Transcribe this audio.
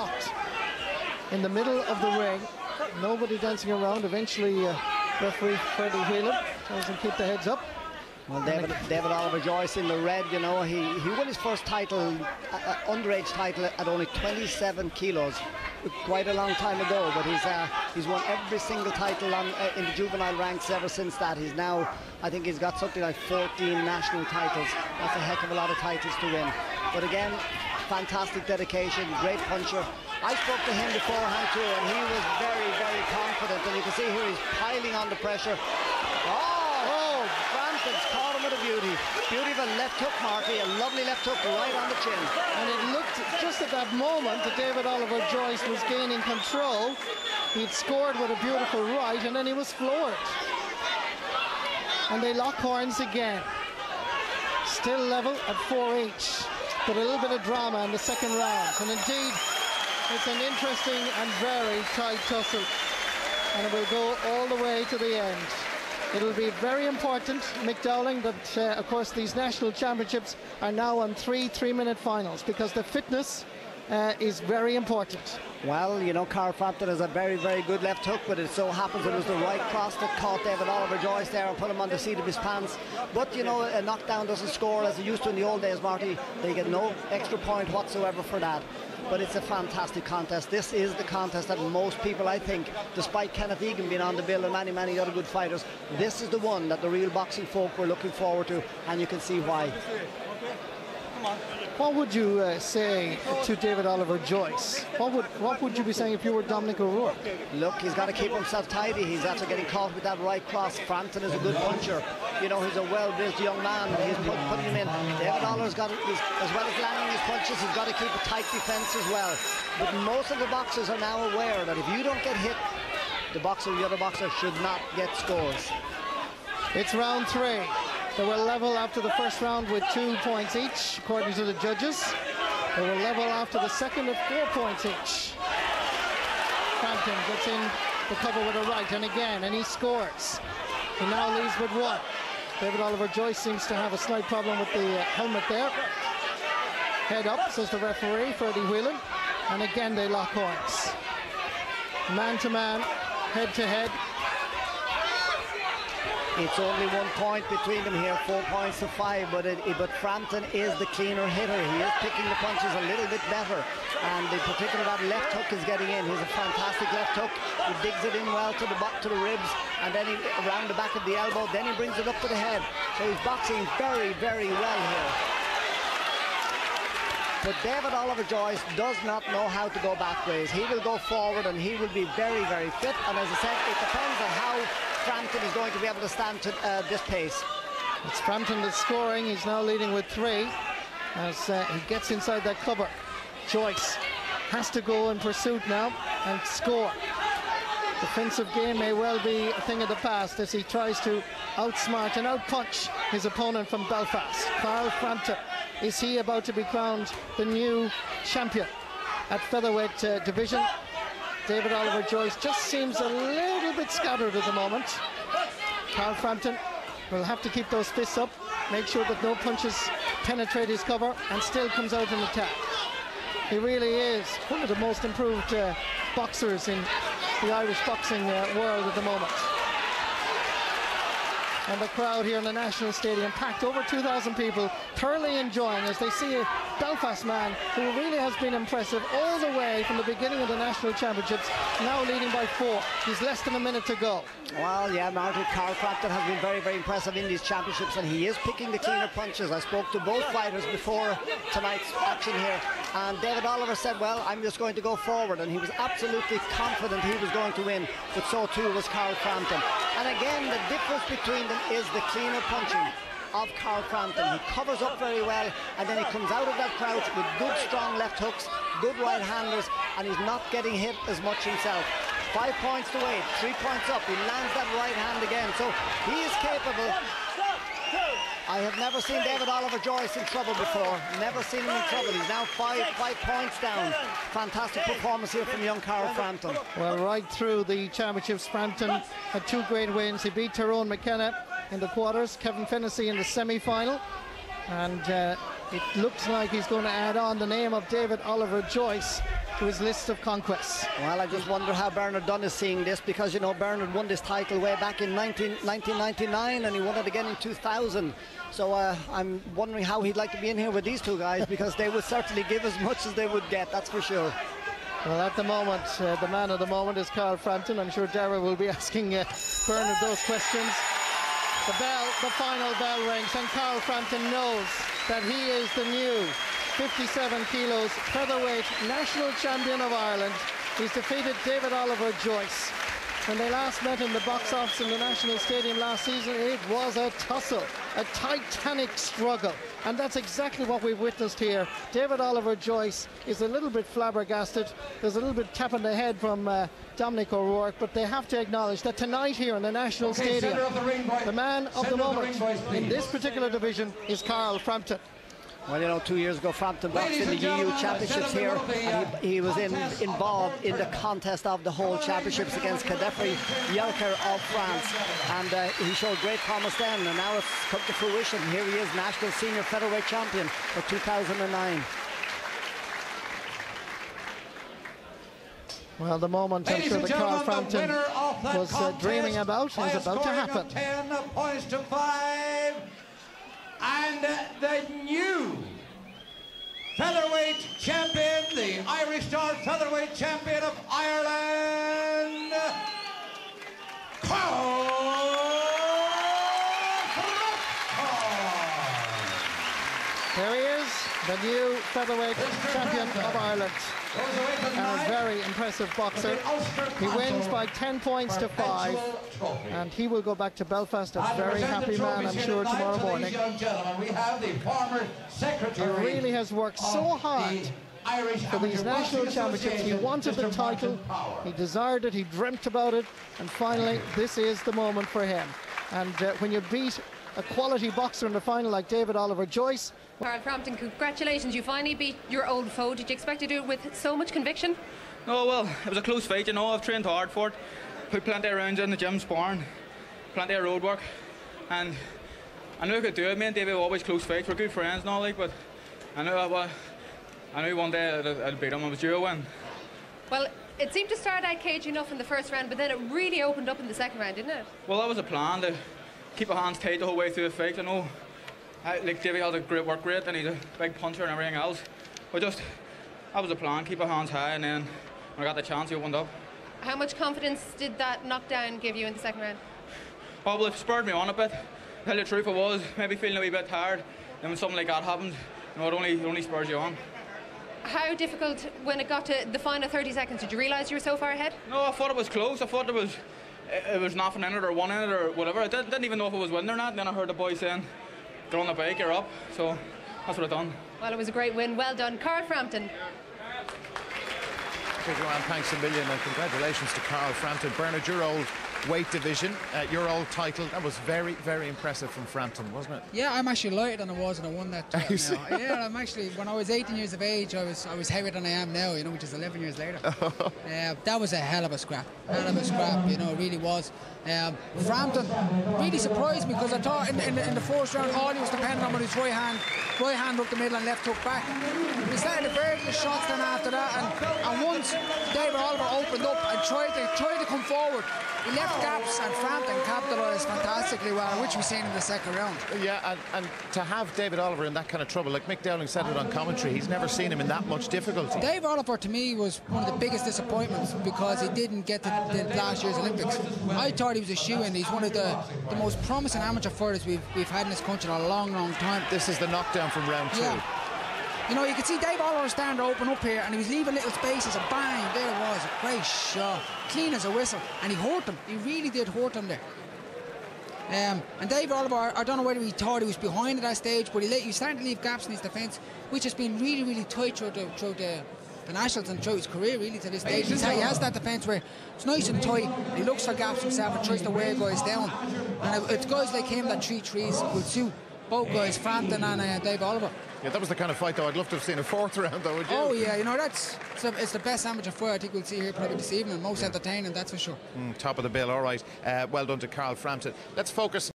locked in the middle of the ring. Nobody dancing around. Eventually, referee Freddie Whelan tells them keep the heads up. Well, David Oliver Joyce in the red, you know, he won his first title, underage title, at only 27 kilos. Quite a long time ago, but he's won every single title in the juvenile ranks ever since that. He's now, I think he's got something like 14 national titles. That's a heck of a lot of titles to win. But again, fantastic dedication, great puncher. I spoke to him beforehand too, and he was very, very confident. And you can see here he's piling on the pressure. Oh, Frampton's caught him with a beauty. Beauty of a left hook, Marty, a lovely left hook right on the chin. And it looked just at that moment that David Oliver Joyce was gaining control. He'd scored with a beautiful right, and then he was floored. And they lock horns again. Still level at 4 each, but a little bit of drama in the second round. And indeed, it's an interesting and very tight tussle, and it will go all the way to the end. It'll be very important, Mick Dowling, that of course these national championships are now on 3-minute finals, because the fitness is very important. Well, you know, Carl Frampton has a very, very good left hook, but it so happens it was the right cross that caught David Oliver Joyce there and put him on the seat of his pants. But, you know, a knockdown doesn't score as it used to in the old days, Marty. They get no extra point whatsoever for that. But it's a fantastic contest. This is the contest that most people, I think, despite Kenneth Egan being on the bill and many, many other good fighters, this is the one that the real boxing folk were looking forward to, and you can see why. What would you say to David Oliver Joyce? What would you be saying if you were Dominic O'Rourke? Look, he's got to keep himself tidy. He's after getting caught with that right cross. Frampton is a good puncher. You know, he's a well-built young man. He's putting him in. David Oliver's got, as well as landing his punches, he's got to keep a tight defense as well. But most of the boxers are now aware that if you don't get hit, the other boxer should not get scores. It's round 3. They were level after the first round with 2 points each, according to the judges. They were level after the second at 4 points each. Frampton gets in the cover with a right, and he scores. He now leads with 1. David Oliver Joyce seems to have a slight problem with the helmet there. Head up, says the referee, Freddie Whelan. And again they lock horns. Man to man, head to head. It's only 1 point between them here, 4 points to 5, but Frampton is the cleaner hitter. He is picking the punches a little bit better, and in particular that left hook is getting in. He's a fantastic left hook. He digs it in well to the ribs, and then around the back of the elbow, then he brings it up to the head. So he's boxing very, very well here. But David Oliver Joyce does not know how to go back ways. He will go forward, and he will be very, very fit. And as I said, it depends on how Frampton is going to be able to stand to this pace. It's Frampton that's scoring. He's now leading with 3 as he gets inside that cover. Joyce has to go in pursuit now and score. Defensive game may well be a thing of the past as he tries to outsmart and outpunch his opponent from Belfast. Carl Frampton, is he about to be crowned the new champion at featherweight division? David Oliver Joyce just seems a little bit scattered at the moment. Carl Frampton will have to keep those fists up, make sure that no punches penetrate his cover, and still comes out in attack. He really is one of the most improved boxers in the Irish boxing world at the moment. And the crowd here in the National Stadium packed, over 2,000 people, thoroughly enjoying as they see a Belfast man who really has been impressive all the way from the beginning of the National Championships, now leading by 4. He's less than a minute to go. Well, yeah, Martin, Carl Frampton has been very, very impressive in these championships, and he is picking the cleaner punches. I spoke to both fighters before tonight's action here, and David Oliver said, well, I'm just going to go forward, and he was absolutely confident he was going to win, but so too was Carl Frampton. And again, the difference between them is the cleaner punching of Carl Frampton. He covers up very well, and then he comes out of that crouch with good strong left hooks, good right handers, and he's not getting hit as much himself. 5 points to 8, 3 points up. He lands that right hand again, so he is capable. I have never seen David Oliver Joyce in trouble before. Never seen him in trouble. He's now 5 points down. Fantastic performance here from young Carl Frampton. Well, right through the championships, Frampton had 2 great wins. He beat Tyrone McKenna in the quarters, Kevin Fennessy in the semi-final, and it looks like he's going to add on the name of David Oliver Joyce to his list of conquests. Well, I just wonder how Bernard Dunn is seeing this, because, you know, Bernard won this title way back in 1999, and he won it again in 2000. So I'm wondering how he'd like to be in here with these two guys, because they would certainly give as much as they would get, that's for sure. Well, at the moment, the man of the moment is Carl Frampton. I'm sure Darragh will be asking Bernard those questions. The final bell rings, and Carl Frampton knows that he is the new 57 kilos featherweight national champion of Ireland. He's defeated David Oliver Joyce. When they last met in the box office in the National Stadium last season, it was a tussle, a titanic struggle. And that's exactly what we've witnessed here. David Oliver Joyce is a little bit flabbergasted. There's a little bit tap on the head from Dominic O'Rourke, but they have to acknowledge that tonight here in the National Stadium, the man of the moment in this particular division is Carl Frampton. Well, you know, 2 years ago, Frampton boxed in the EU Championships here, and he was involved in the contest of the whole championships against Kadefri Yelker of France, and he showed great promise then, and now it's come to fruition. Here he is, national senior featherweight champion for 2009. Well, the moment I'm sure that Carl Frampton was dreaming about is about to happen. 10 points to 5. And the new featherweight champion, the Irish Star featherweight champion of Ireland, Carl Frampton. There he is, the new featherweight champion of Ireland. And a very impressive boxer. He wins by 10 points to 5, and he will go back to Belfast a very happy man, I'm sure, tomorrow morning. He really has worked so hard for these national championships. He wanted the title, he desired it, he dreamt about it, and finally this is the moment for him. And when you beat a quality boxer in the final like David Oliver Joyce. Carl Frampton, congratulations, you finally beat your old foe. Did you expect to do it with so much conviction? No, well, it was a close fight, you know. I've trained hard for it, put plenty of rounds in the gym sparring, plenty of road work, and I knew I could do it. Me and David were always close fights, we're good friends and all, like, but I knew one day I'd beat him. I was due a win. Well, it seemed to start out cagey enough in the first round, but then it really opened up in the second round, didn't it? Well, that was a plan, to keep our hands tight the whole way through the fight. I know, like, Davey has a great work rate and he's a big puncher and everything else. But just, that was the plan, keep our hands high, and then when I got the chance, he opened up. How much confidence did that knockdown give you in the second round? Oh, well, it spurred me on a bit. To tell you the truth, I was maybe feeling a wee bit tired. Then when something like that happens, you know, it only spurs you on. How difficult, when it got to the final 30 seconds, did you realise you were so far ahead? No, I thought it was close. I thought it was nothing in it or one in it or whatever. I didn't even know if it was winning or not. And then I heard the boy saying, "Get on the bike, you're up." So that's what I done. Well, it was a great win. Well done, Carl Frampton. Okay, Joanne, thanks a million, and congratulations to Carl Frampton. Bernard, your old weight division, your old title, that was very, very impressive from Frampton, wasn't it? Yeah, I'm actually lighter than I was when I won that title now. Yeah, I'm actually, when I was 18 years of age, I was heavier than I am now, you know, which is 11 years later. That was a hell of a scrap, you know, it really was. Frampton really surprised me, because I thought in the first round all he was depending on was his right hand up the middle and left hook back. He started to vary the shots then after that, and once David Oliver opened up and tried to come forward, he left gaps, and Frampton capitalised fantastically well, which we seen in the second round. Yeah, and to have David Oliver in that kind of trouble, like Mick Dowling said it on commentary, he's never seen him in that much difficulty. David Oliver, to me, was one of the biggest disappointments, because he didn't get to the last year's Olympics. I thought he was a shoe-in. He's one of the most promising amateur fighters we've had in this country in a long, long time. This is the knockdown from round 2. Yeah. You know, you could see Dave Oliver starting to open up here, and he was leaving little spaces, and bang, there it was, a great shot, clean as a whistle, and he hurt him. He really did hurt him there. And Dave Oliver, I don't know whether he thought he was behind at that stage, but he started to leave gaps in his defence, which has been really, really tight through the Nationals and throughout his career, really, to this stage. He has that defence where it's nice and tight, and he looks for gaps himself and tries to wear guys down. And it's guys like him that 3-3s would suit both guys, Frampton and Dave Oliver. Yeah, that was the kind of fight, though, I'd love to have seen a fourth round, though, would you? Oh, yeah, you know, it's the best amateur fight I think we'll see here probably this evening. Most entertaining, that's for sure. Top of the bill, all right. Well done to Carl Frampton. Let's focus